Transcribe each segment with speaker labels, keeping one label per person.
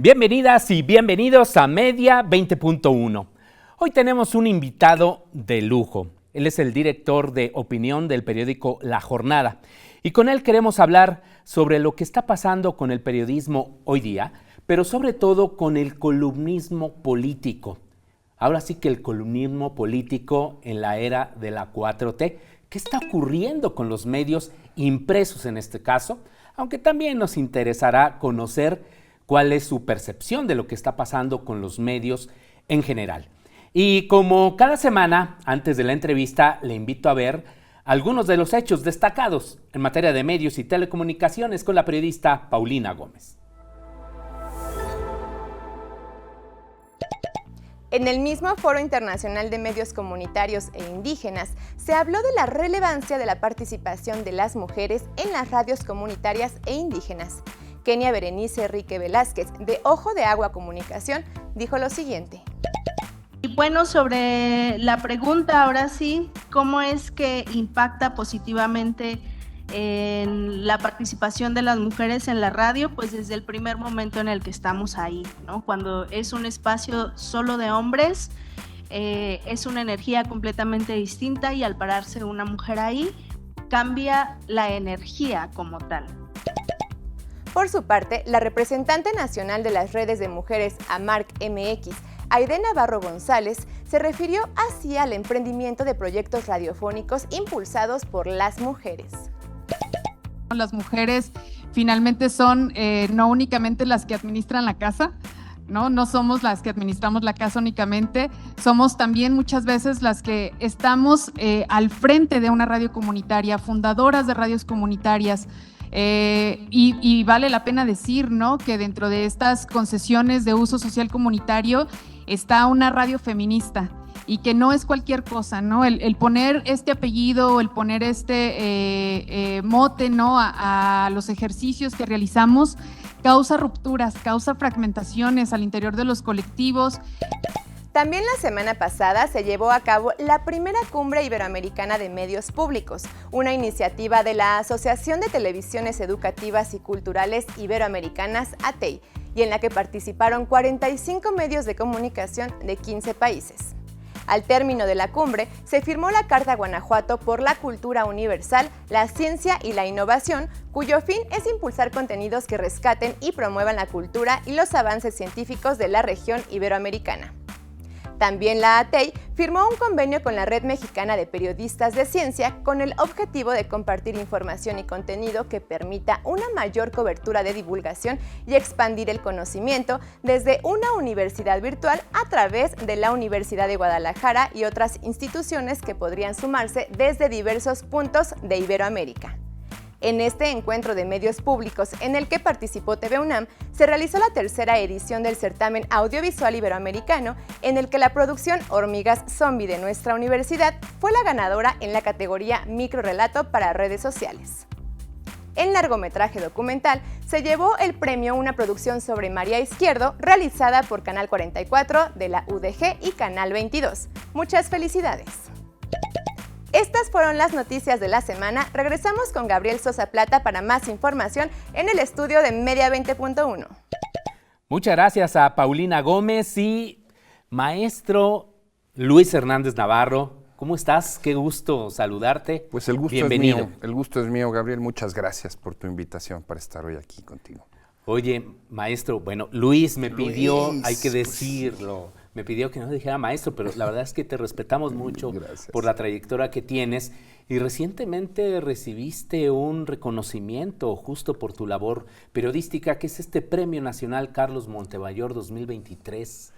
Speaker 1: Bienvenidas y bienvenidos a Media 20.1. Hoy tenemos un invitado de lujo. Él es el director de opinión del periódico La Jornada. Y con él queremos hablar sobre lo que está pasando con el periodismo hoy día, pero sobre todo con el columnismo político. Ahora sí que el columnismo político en la era de la 4T. ¿Qué está ocurriendo con los medios impresos en este caso? Aunque también nos interesará conocer cuál es su percepción de lo que está pasando con los medios en general. Y como cada semana, antes de la entrevista, le invito a ver algunos de los hechos destacados en materia de medios y telecomunicaciones con la periodista Paulina Gómez.
Speaker 2: En el mismo Foro Internacional de Medios Comunitarios e Indígenas se habló de la relevancia de la participación de las mujeres en las radios comunitarias e indígenas. Kenia Berenice Enrique Velázquez, de Ojo de Agua Comunicación, dijo lo siguiente.
Speaker 3: Y bueno, sobre la pregunta, ahora sí, ¿cómo es que impacta positivamente en la participación de las mujeres en la radio? Pues desde el primer momento en el que estamos ahí, ¿no? Cuando es un espacio solo de hombres, es una energía completamente distinta y al pararse una mujer ahí, cambia la energía como tal.
Speaker 2: Por su parte, la representante nacional de las redes de mujeres AMARC MX, Aide Navarro González, se refirió así al emprendimiento de proyectos radiofónicos impulsados por las mujeres.
Speaker 4: Las mujeres finalmente son no únicamente las que administran la casa, no somos las que administramos la casa únicamente, somos también muchas veces las que estamos al frente de una radio comunitaria, fundadoras de radios comunitarias. Y vale la pena decir, ¿no?, que dentro de estas concesiones de uso social comunitario está una radio feminista y que no es cualquier cosa, ¿no? El poner este apellido, el poner este mote, ¿no?, a los ejercicios que realizamos causa rupturas, causa fragmentaciones al interior de los colectivos.
Speaker 2: También la semana pasada se llevó a cabo la primera Cumbre Iberoamericana de Medios Públicos, una iniciativa de la Asociación de Televisiones Educativas y Culturales Iberoamericanas, ATEI, y en la que participaron 45 medios de comunicación de 15 países. Al término de la cumbre, se firmó la Carta Guanajuato por la Cultura Universal, la Ciencia y la Innovación, cuyo fin es impulsar contenidos que rescaten y promuevan la cultura y los avances científicos de la región iberoamericana. También la ATEI firmó un convenio con la Red Mexicana de Periodistas de Ciencia con el objetivo de compartir información y contenido que permita una mayor cobertura de divulgación y expandir el conocimiento desde una universidad virtual a través de la Universidad de Guadalajara y otras instituciones que podrían sumarse desde diversos puntos de Iberoamérica. En este encuentro de medios públicos en el que participó TV UNAM, se realizó la tercera edición del certamen audiovisual iberoamericano, en el que la producción Hormigas Zombie de nuestra universidad fue la ganadora en la categoría Microrrelato para redes sociales. En largometraje documental se llevó el premio una producción sobre María Izquierdo realizada por Canal 44 de la UDG y Canal 22. Muchas felicidades. Estas fueron las noticias de la semana. Regresamos con Gabriel Sosa Plata para más información en el estudio de Media 20.1.
Speaker 1: Muchas gracias a Paulina Gómez y maestro Luis Hernández Navarro. ¿Cómo estás? Qué gusto saludarte.
Speaker 5: Pues el gusto
Speaker 1: Bienvenido.
Speaker 5: es mío. El gusto es mío, Gabriel. Muchas gracias por tu invitación para estar hoy aquí contigo.
Speaker 1: Oye, maestro, bueno, Luis me pidió, hay que decirlo, me pidió que no dijera maestro, pero la verdad es que te respetamos mucho por la trayectoria que tienes y recientemente recibiste un reconocimiento justo por tu labor periodística, que es este Premio Nacional Carlos Montemayor 2023.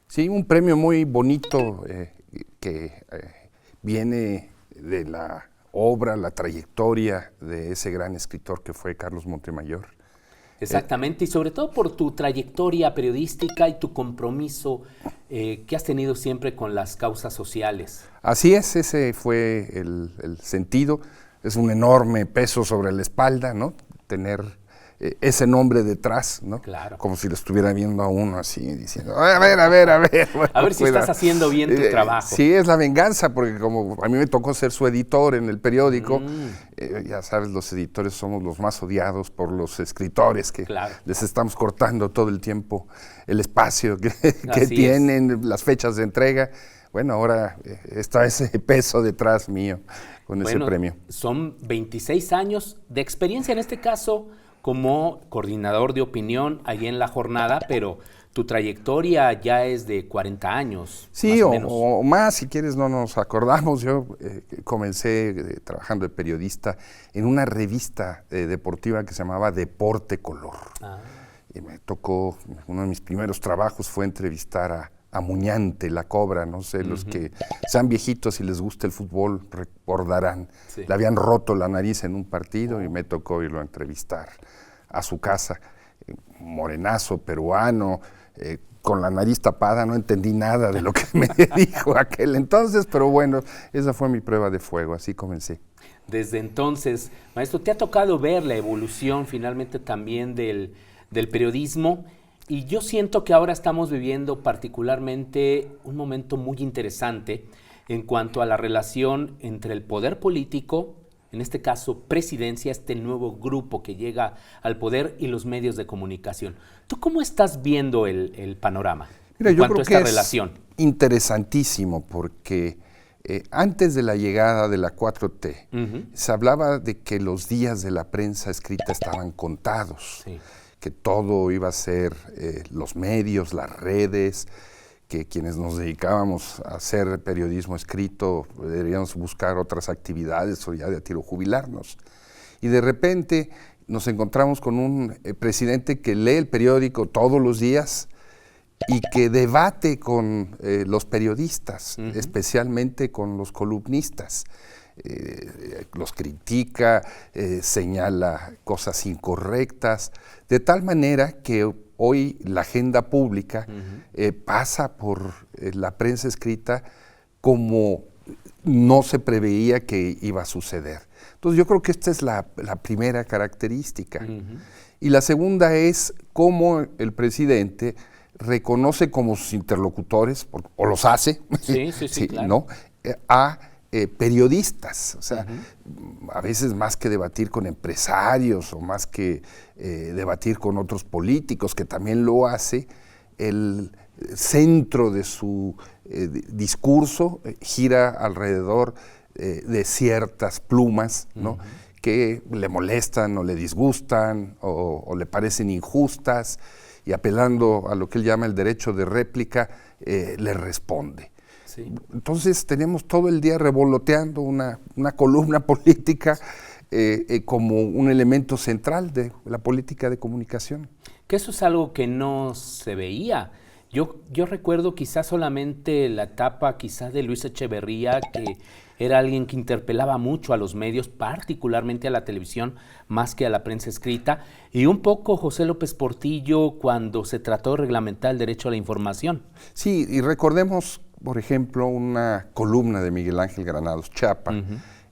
Speaker 5: Sí, un premio muy bonito que viene de la obra, la trayectoria de ese gran escritor que fue Carlos Montemayor.
Speaker 1: Exactamente, y sobre todo por tu trayectoria periodística y tu compromiso que has tenido siempre con las causas sociales.
Speaker 5: Así es, ese fue el sentido. Es un enorme peso sobre la espalda, ¿no? Tener ese nombre detrás, ¿no?
Speaker 1: Claro.
Speaker 5: Como si lo estuviera viendo a uno así, diciendo, a ver. Bueno,
Speaker 1: A ver si estás haciendo bien tu trabajo.
Speaker 5: Sí, es la venganza, porque como a mí me tocó ser su editor en el periódico, ya sabes, los editores somos los más odiados por los escritores, que les estamos cortando todo el tiempo el espacio que tienen, las fechas de entrega. Bueno, ahora está ese peso detrás mío con ese premio.
Speaker 1: Son 26 años de experiencia, en este caso, como coordinador de opinión ahí en La Jornada, pero tu trayectoria ya es de 40 años.
Speaker 5: Sí,
Speaker 1: más
Speaker 5: o más, si quieres, no nos acordamos. Yo comencé trabajando de periodista en una revista deportiva que se llamaba Deporte Color. Y me tocó, uno de mis primeros trabajos fue entrevistar a Muñante, la Cobra, no sé, los que sean viejitos y les gusta el fútbol recordarán. Le habían roto la nariz en un partido y me tocó irlo a entrevistar a su casa. Morenazo, peruano, con la nariz tapada, no entendí nada de lo que me dijo aquel entonces, pero bueno, esa fue mi prueba de fuego, así comencé.
Speaker 1: Desde entonces, maestro, ¿te ha tocado ver la evolución finalmente también del periodismo? Y yo siento que ahora estamos viviendo particularmente un momento muy interesante en cuanto a la relación entre el poder político, en este caso presidencia, este nuevo grupo que llega al poder, y los medios de comunicación. ¿Tú cómo estás viendo el panorama?
Speaker 5: Mira,
Speaker 1: en
Speaker 5: yo
Speaker 1: cuanto
Speaker 5: creo
Speaker 1: a esta
Speaker 5: que
Speaker 1: relación?
Speaker 5: Es interesantísimo porque antes de la llegada de la 4T, se hablaba de que los días de la prensa escrita estaban contados. Sí. Que todo iba a ser los medios, las redes, que quienes nos dedicábamos a hacer periodismo escrito deberíamos buscar otras actividades o ya de a tiro jubilarnos. Y de repente nos encontramos con un presidente que lee el periódico todos los días y que debate con los periodistas, especialmente con los columnistas. Los critica, señala cosas incorrectas, de tal manera que hoy la agenda pública pasa por la prensa escrita como no se preveía que iba a suceder. Entonces yo creo que esta es la primera característica. Y la segunda es cómo el presidente reconoce como sus interlocutores, o los hace,
Speaker 1: sí, claro.
Speaker 5: ¿no? A periodistas, o sea, a veces más que debatir con empresarios o más que debatir con otros políticos, que también lo hace, el centro de su discurso gira alrededor de ciertas plumas, ¿no? Que le molestan o le disgustan o le parecen injustas, y apelando a lo que él llama el derecho de réplica, le responde. Sí. Entonces tenemos todo el día revoloteando una columna política como un elemento central de la política de comunicación.
Speaker 1: Que eso es algo que no se veía. Yo recuerdo quizás solamente la etapa quizás de Luis Echeverría, que era alguien que interpelaba mucho a los medios, particularmente a la televisión, más que a la prensa escrita, y un poco José López Portillo cuando se trató de reglamentar el derecho a la información.
Speaker 5: Sí, y recordemos, por ejemplo, una columna de Miguel Ángel Granados Chapa,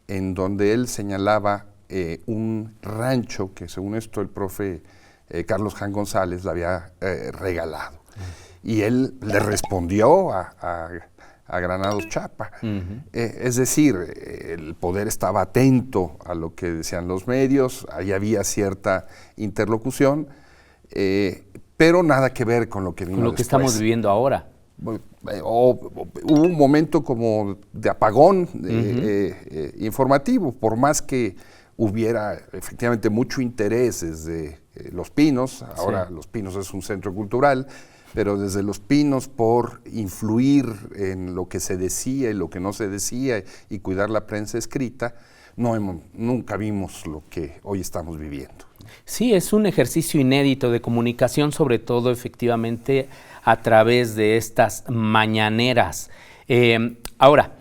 Speaker 5: en donde él señalaba un rancho que, según esto, el profe Carlos Jan González le había regalado. Y él le respondió a Granados Chapa. Es decir, el poder estaba atento a lo que decían los medios, ahí había cierta interlocución, pero nada que ver con lo que vino
Speaker 1: con lo que
Speaker 5: después.
Speaker 1: Estamos viviendo ahora.
Speaker 5: Hubo un momento como de apagón informativo, por más que hubiera efectivamente mucho interés desde Los Pinos, ahora Los Pinos es un centro cultural, pero desde Los Pinos por influir en lo que se decía y lo que no se decía y cuidar la prensa escrita, nunca vimos lo que hoy estamos viviendo.
Speaker 1: Sí, es un ejercicio inédito de comunicación, sobre todo efectivamente a través de estas mañaneras. Ahora,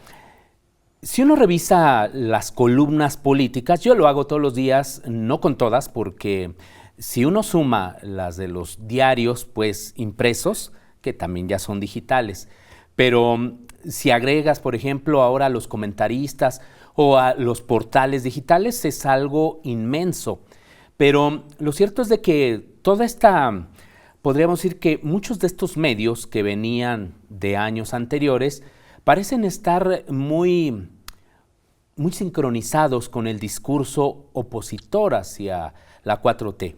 Speaker 1: si uno revisa las columnas políticas, yo lo hago todos los días, no con todas, porque si uno suma las de los diarios, pues impresos, que también ya son digitales, pero si agregas, por ejemplo, ahora a los comentaristas o a los portales digitales, es algo inmenso. Pero lo cierto es de que toda esta, podríamos decir que muchos de estos medios que venían de años anteriores parecen estar muy sincronizados con el discurso opositor hacia la 4T.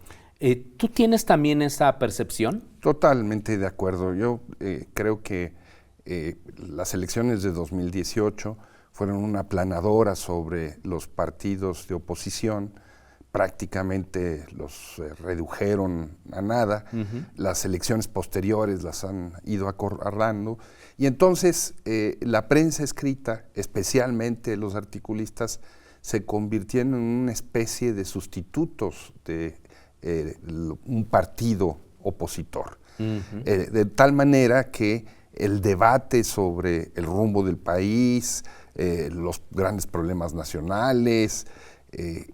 Speaker 1: ¿Tú tienes también esa percepción?
Speaker 5: Totalmente de acuerdo. Yo creo que las elecciones de 2018 fueron una aplanadora sobre los partidos de oposición, prácticamente los redujeron a nada. Las elecciones posteriores las han ido acorralando, y entonces la prensa escrita, especialmente los articulistas, se convirtieron en una especie de sustitutos de un partido opositor. De tal manera que el debate sobre el rumbo del país, los grandes problemas nacionales,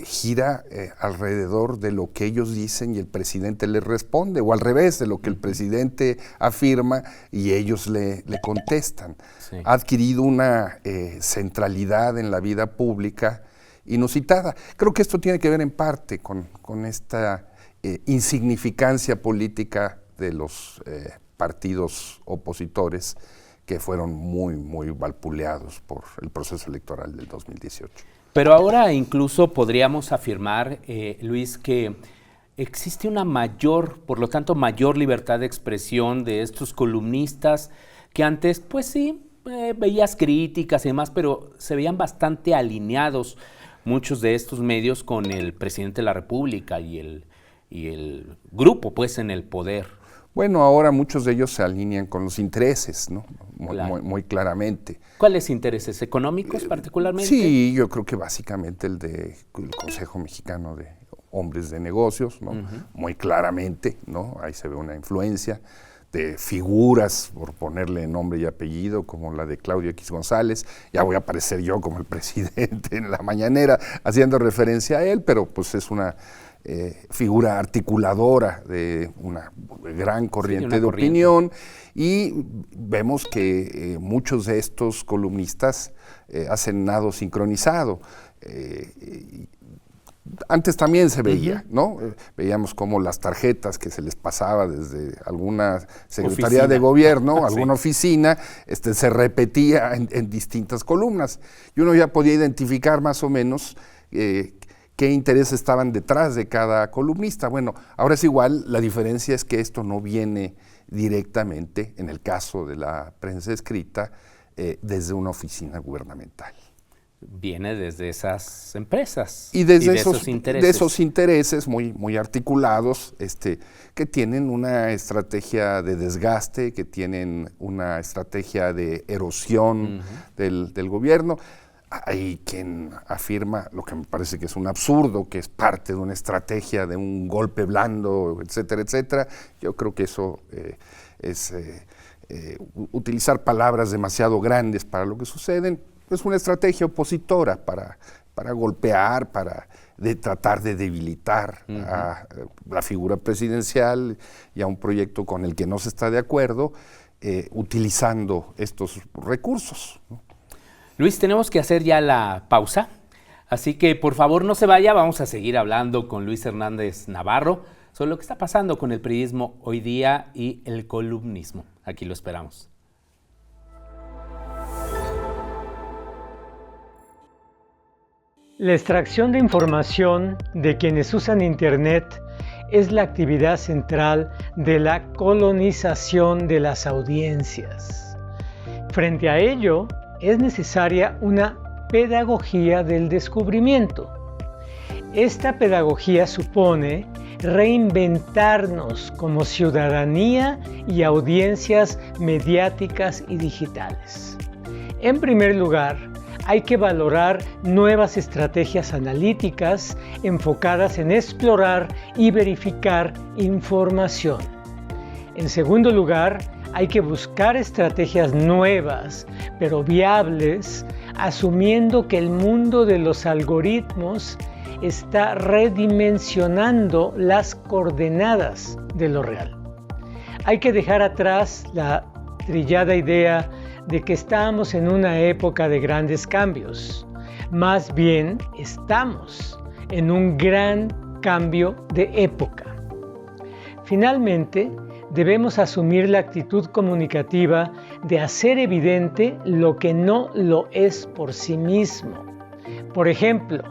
Speaker 5: gira alrededor de lo que ellos dicen y el presidente les responde, o al revés, de lo que el presidente afirma y ellos le contestan. Sí. Ha adquirido una centralidad en la vida pública inusitada. Creo que esto tiene que ver en parte con esta insignificancia política de los partidos opositores, que fueron muy vapuleados por el proceso electoral del 2018.
Speaker 1: Pero ahora incluso podríamos afirmar, Luis, que existe una mayor, por lo tanto, mayor libertad de expresión de estos columnistas que antes, pues sí, veías críticas y demás, pero se veían bastante alineados muchos de estos medios con el presidente de la República y el grupo, pues, en el poder.
Speaker 5: Bueno, ahora muchos de ellos se alinean con los intereses, ¿no? Muy claramente.
Speaker 1: ¿Cuáles intereses? ¿Económicos particularmente?
Speaker 5: Sí, yo creo que básicamente el del Consejo Mexicano de Hombres de Negocios, ¿no? Muy claramente, ¿no? Ahí se ve una influencia de figuras, por ponerle nombre y apellido, como la de Claudio X González. Ya voy a aparecer yo como el presidente en la mañanera, haciendo referencia a él, pero pues es una figura articuladora de una gran corriente de opinión, y vemos que muchos de estos columnistas hacen nado sincronizado. Antes también se veía, ¿no? Veíamos como las tarjetas que se les pasaba desde alguna secretaría de gobierno, alguna oficina, se repetía en distintas columnas, y uno ya podía identificar más o menos qué intereses estaban detrás de cada columnista. Bueno, ahora es igual, la diferencia es que esto no viene directamente, en el caso de la prensa escrita, desde una oficina gubernamental.
Speaker 1: Viene desde esas empresas
Speaker 5: y de
Speaker 1: esos intereses
Speaker 5: muy articulados, que tienen una estrategia de desgaste, que tienen una estrategia de erosión del gobierno. Hay quien afirma, lo que me parece que es un absurdo, que es parte de una estrategia de un golpe blando, etcétera, etcétera. Yo creo que eso es utilizar palabras demasiado grandes para lo que suceden. Es una estrategia opositora para golpear, para tratar de debilitar a la figura presidencial y a un proyecto con el que no se está de acuerdo, utilizando estos recursos, ¿no?
Speaker 1: Luis, tenemos que hacer ya la pausa, así que por favor no se vaya, vamos a seguir hablando con Luis Hernández Navarro sobre lo que está pasando con el periodismo hoy día y el columnismo. Aquí lo esperamos.
Speaker 6: La extracción de información de quienes usan Internet es la actividad central de la colonización de las audiencias. Frente a ello, es necesaria una pedagogía del descubrimiento. Esta pedagogía supone reinventarnos como ciudadanía y audiencias mediáticas y digitales. En primer lugar, hay que valorar nuevas estrategias analíticas enfocadas en explorar y verificar información. En segundo lugar, hay que buscar estrategias nuevas, pero viables, asumiendo que el mundo de los algoritmos está redimensionando las coordenadas de lo real. Hay que dejar atrás la trillada idea de que estamos en una época de grandes cambios. Más bien, estamos en un gran cambio de época. Finalmente, debemos asumir la actitud comunicativa de hacer evidente lo que no lo es por sí mismo. Por ejemplo,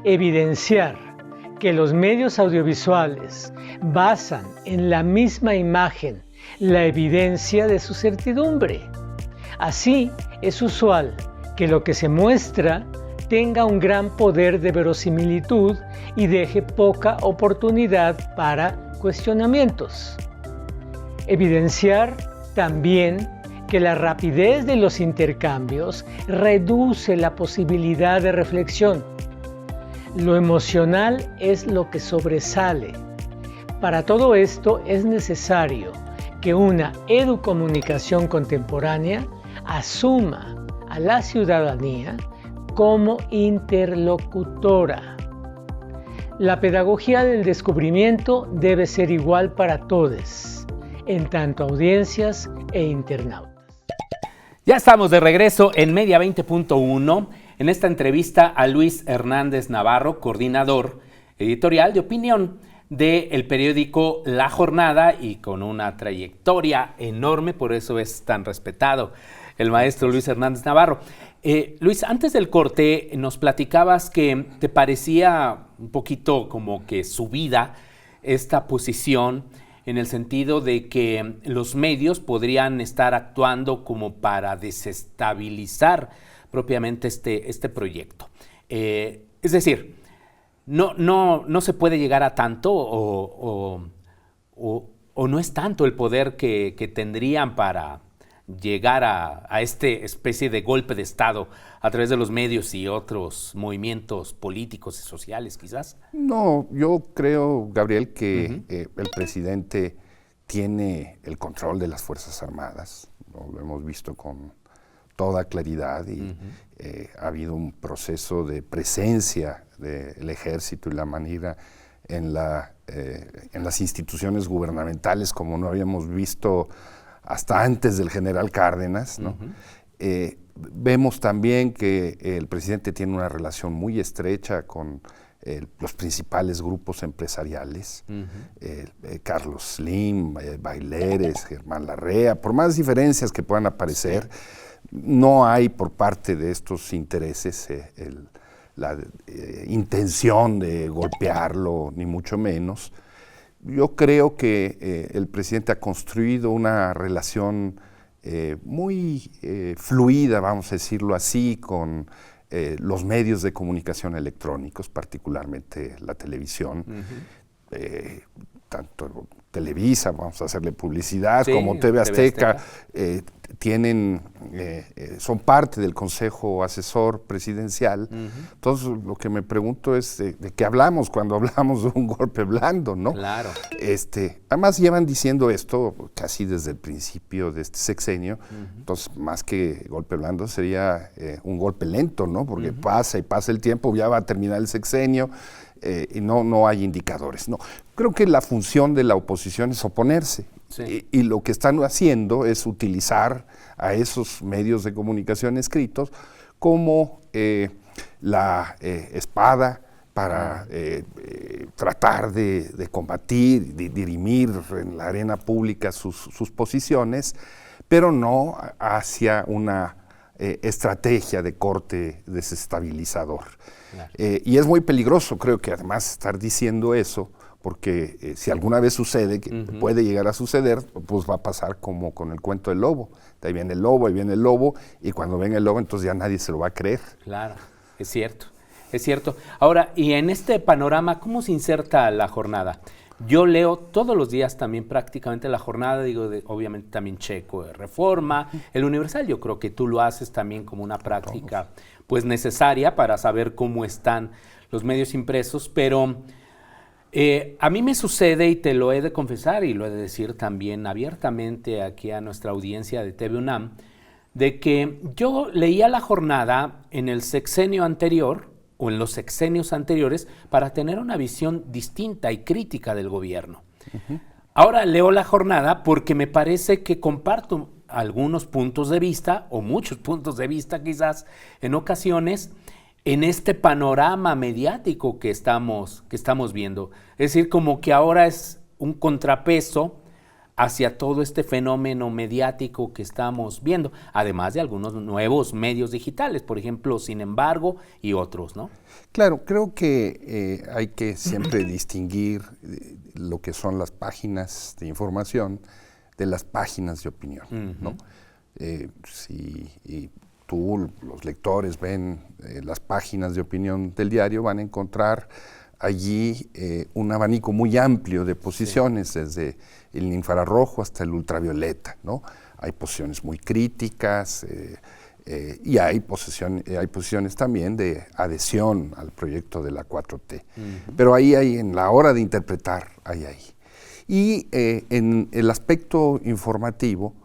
Speaker 6: evidenciar que los medios audiovisuales basan en la misma imagen la evidencia de su certidumbre. Así, es usual que lo que se muestra tenga un gran poder de verosimilitud y deje poca oportunidad para cuestionamientos. Evidenciar también que la rapidez de los intercambios reduce la posibilidad de reflexión. Lo emocional es lo que sobresale. Para todo esto es necesario que una educomunicación contemporánea asuma a la ciudadanía como interlocutora. La pedagogía del descubrimiento debe ser igual para todos, en tanto audiencias e internautas.
Speaker 1: Ya estamos de regreso en Media 20.1, en esta entrevista a Luis Hernández Navarro, coordinador editorial de opinión del periódico La Jornada y con una trayectoria enorme, por eso es tan respetado el maestro Luis Hernández Navarro. Luis, antes del corte nos platicabas que te parecía un poquito como que subida esta posición en el sentido de que los medios podrían estar actuando como para desestabilizar propiamente este proyecto. Es decir, no se puede llegar a tanto o no es tanto el poder que tendrían para llegar a esta especie de golpe de Estado a través de los medios y otros movimientos políticos y sociales, quizás.
Speaker 5: No, yo creo, Gabriel, que el presidente tiene el control de las Fuerzas Armadas, ¿no? Lo hemos visto con toda claridad y ha habido un proceso de presencia del ejército y la manera en las instituciones gubernamentales como no habíamos visto hasta antes del general Cárdenas, ¿no? Vemos también que el presidente tiene una relación muy estrecha con los principales grupos empresariales, Carlos Slim, Baileres, Germán Larrea, por más diferencias que puedan aparecer, no hay por parte de estos intereses la intención de golpearlo, ni mucho menos. Yo creo que el presidente ha construido una relación muy fluida, vamos a decirlo así, con los medios de comunicación electrónicos, particularmente la televisión, tanto Televisa, vamos a hacerle publicidad, sí, como TV Azteca, son parte del Consejo Asesor Presidencial. Entonces, lo que me pregunto es de qué hablamos cuando hablamos de un golpe blando, ¿no?
Speaker 1: Claro.
Speaker 5: Además, llevan diciendo esto casi desde el principio de este sexenio. Entonces, más que golpe blando, sería un golpe lento, ¿no? Porque pasa y pasa el tiempo, ya va a terminar el sexenio. Y no hay indicadores. No, creo que la función de la oposición es oponerse. Sí. Y lo que están haciendo es utilizar a esos medios de comunicación escritos como la espada para tratar de combatir, de dirimir en la arena pública sus posiciones, pero no hacia una estrategia de corte desestabilizador. Claro. Y es muy peligroso, creo que además estar diciendo eso, porque si alguna vez sucede, que puede llegar a suceder, pues va a pasar como con el cuento del lobo. De ahí viene el lobo, y cuando venga el lobo, entonces ya nadie se lo va a creer.
Speaker 1: Claro, es cierto, es cierto. Ahora, y en este panorama, ¿cómo se inserta La Jornada? Yo leo todos los días también prácticamente La Jornada, obviamente también checo Reforma, El Universal, yo creo que tú lo haces también como una práctica pues necesaria para saber cómo están los medios impresos, pero a mí me sucede, y te lo he de confesar y lo he de decir también abiertamente aquí a nuestra audiencia de TV UNAM, de que yo leía La Jornada en el sexenio anterior o en los sexenios anteriores para tener una visión distinta y crítica del gobierno. Ahora leo La Jornada porque me parece que comparto algunos puntos de vista, o muchos puntos de vista quizás en ocasiones, en este panorama mediático que estamos viendo. Es decir, como que ahora es un contrapeso hacia todo este fenómeno mediático que estamos viendo, además de algunos nuevos medios digitales, por ejemplo, Sin Embargo y otros, ¿no?
Speaker 5: Claro, creo que hay que siempre distinguir lo que son las páginas de información de las páginas de opinión, ¿no? Si tú, los lectores, ven las páginas de opinión del diario, van a encontrar allí un abanico muy amplio de posiciones, desde el infrarrojo hasta el ultravioleta, ¿no? Hay posiciones muy críticas y hay posiciones también de adhesión al proyecto de la 4T. Pero ahí hay, en la hora de interpretar, hay ahí. Y en el aspecto informativo,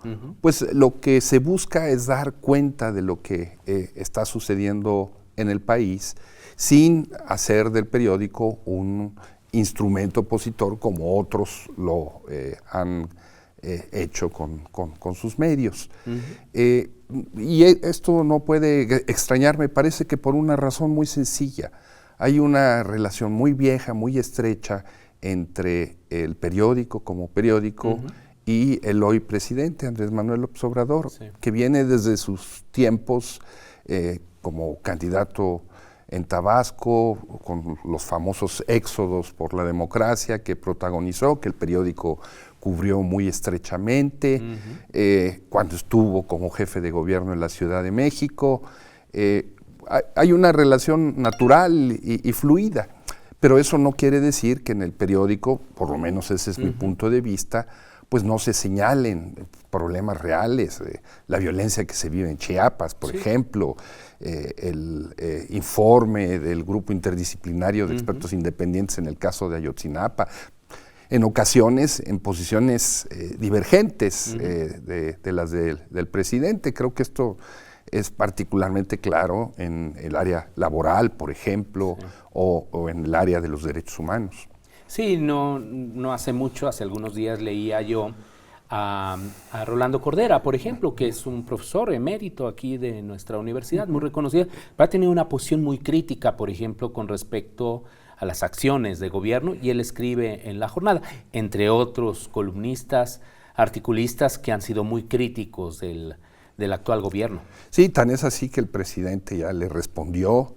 Speaker 5: pues lo que se busca es dar cuenta de lo que está sucediendo en el país, sin hacer del periódico un instrumento opositor como otros lo han hecho con sus medios. Y esto no puede extrañarme, parece que por una razón muy sencilla. Hay una relación muy vieja, muy estrecha entre el periódico como periódico y el hoy presidente Andrés Manuel López Obrador, que viene desde sus tiempos como candidato en Tabasco, con los famosos éxodos por la democracia que protagonizó, que el periódico cubrió muy estrechamente, cuando estuvo como jefe de gobierno en la Ciudad de México. Hay una relación natural y fluida, pero eso no quiere decir que en el periódico, por lo menos ese es mi punto de vista, pues no se señalen problemas reales, la violencia que se vive en Chiapas, por ejemplo, el informe del grupo interdisciplinario de expertos independientes en el caso de Ayotzinapa, en ocasiones en posiciones divergentes de las del presidente. Creo que esto es particularmente claro en el área laboral, por ejemplo, o en el área de los derechos humanos.
Speaker 1: Sí, no hace mucho, hace algunos días leía yo a Rolando Cordera, por ejemplo, que es un profesor emérito aquí de nuestra universidad, muy reconocido, pero ha tenido una posición muy crítica, por ejemplo, con respecto a las acciones de gobierno, y él escribe en La Jornada, entre otros columnistas, articulistas que han sido muy críticos del actual gobierno.
Speaker 5: Sí, tan es así que el presidente ya le respondió,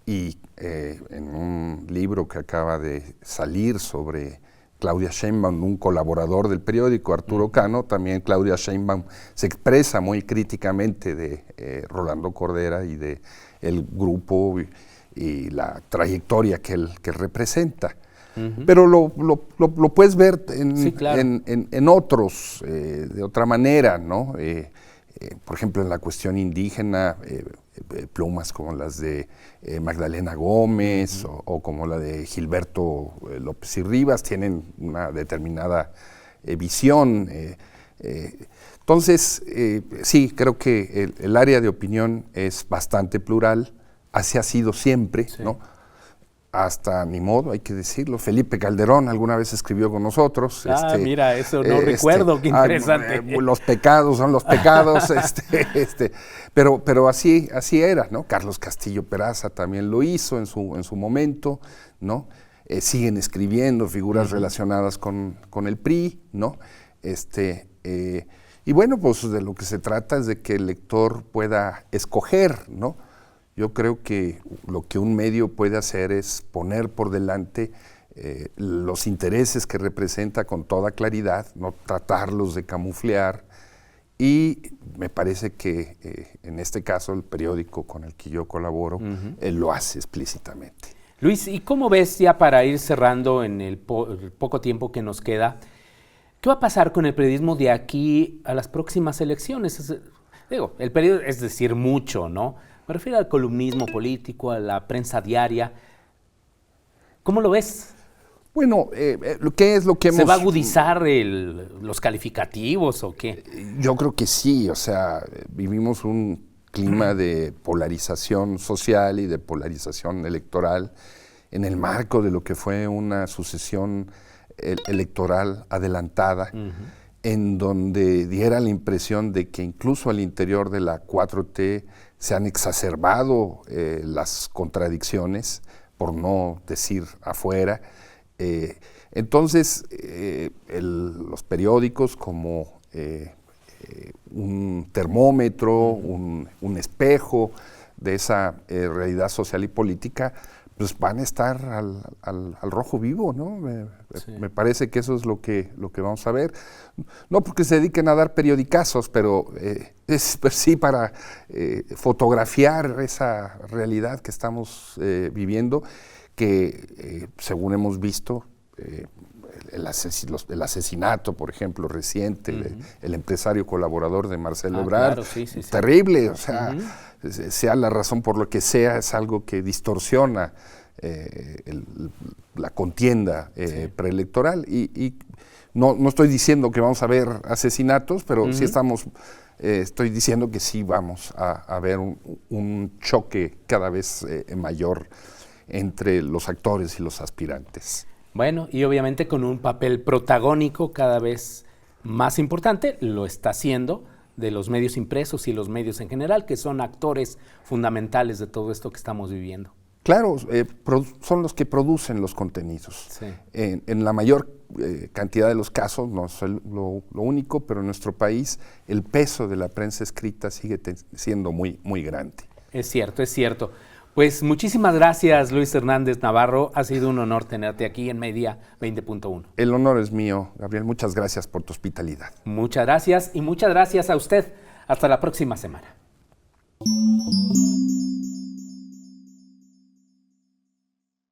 Speaker 5: y en un libro que acaba de salir sobre Claudia Sheinbaum, un colaborador del periódico, Arturo Cano, también Claudia Sheinbaum se expresa muy críticamente de Rolando Cordera y de el grupo y la trayectoria que él representa. Pero lo puedes ver en otros, de otra manera, ¿no? Por ejemplo, en la cuestión indígena, plumas como las de Magdalena Gómez o como la de Gilberto López y Rivas tienen una determinada visión. Entonces, sí, creo que el área de opinión es bastante plural, así ha sido siempre, ¿no? Hasta, ni modo, hay que decirlo, Felipe Calderón alguna vez escribió con nosotros.
Speaker 1: Mira, eso no recuerdo, qué interesante.
Speaker 5: Los pecados son los pecados, pero así era, ¿no? Carlos Castillo Peraza también lo hizo en su momento, ¿no? Siguen escribiendo figuras relacionadas con el PRI, ¿no? Y bueno, pues de lo que se trata es de que el lector pueda escoger, ¿no? Yo creo que lo que un medio puede hacer es poner por delante los intereses que representa con toda claridad, no tratarlos de camuflear, y me parece que en este caso el periódico con el que yo colaboro lo hace explícitamente.
Speaker 1: Luis, ¿y cómo ves, ya para ir cerrando en el poco tiempo que nos queda, qué va a pasar con el periodismo de aquí a las próximas elecciones? El periodismo es decir mucho, ¿no? Me refiero al columnismo político, a la prensa diaria. ¿Cómo lo ves?
Speaker 5: Bueno, ¿qué es lo que hemos...?
Speaker 1: ¿Se va a agudizar los calificativos o qué?
Speaker 5: Yo creo que sí, o sea, vivimos un clima de polarización social y de polarización electoral en el marco de lo que fue una sucesión electoral adelantada, en donde diera la impresión de que incluso al interior de la 4T se han exacerbado las contradicciones, por no decir afuera. Entonces, los periódicos como un termómetro, un espejo de esa realidad social y política, pues van a estar al rojo vivo, ¿no? Me parece que eso es lo que vamos a ver. No porque se dediquen a dar periodicazos, pero sí para fotografiar esa realidad que estamos viviendo, que según hemos visto, el asesinato, por ejemplo, reciente, el empresario colaborador de Marcelo Ebrard,
Speaker 1: claro, sí.
Speaker 5: terrible, o sea, sea la razón por lo que sea, es algo que distorsiona la contienda preelectoral. Y no estoy diciendo que vamos a ver asesinatos, pero sí estoy diciendo que sí vamos a ver un choque cada vez mayor entre los actores y los aspirantes.
Speaker 1: Bueno, y obviamente con un papel protagónico cada vez más importante, lo está haciendo, de los medios impresos y los medios en general, que son actores fundamentales de todo esto que estamos viviendo.
Speaker 5: Claro, son los que producen los contenidos.
Speaker 1: Sí.
Speaker 5: En la mayor cantidad de los casos, no es lo único, pero en nuestro país el peso de la prensa escrita sigue siendo muy, muy grande.
Speaker 1: Es cierto, es cierto. Pues muchísimas gracias, Luis Hernández Navarro. Ha sido un honor tenerte aquí en Media 20.1.
Speaker 5: El honor es mío, Gabriel. Muchas gracias por tu hospitalidad.
Speaker 1: Muchas gracias y muchas gracias a usted. Hasta la próxima semana.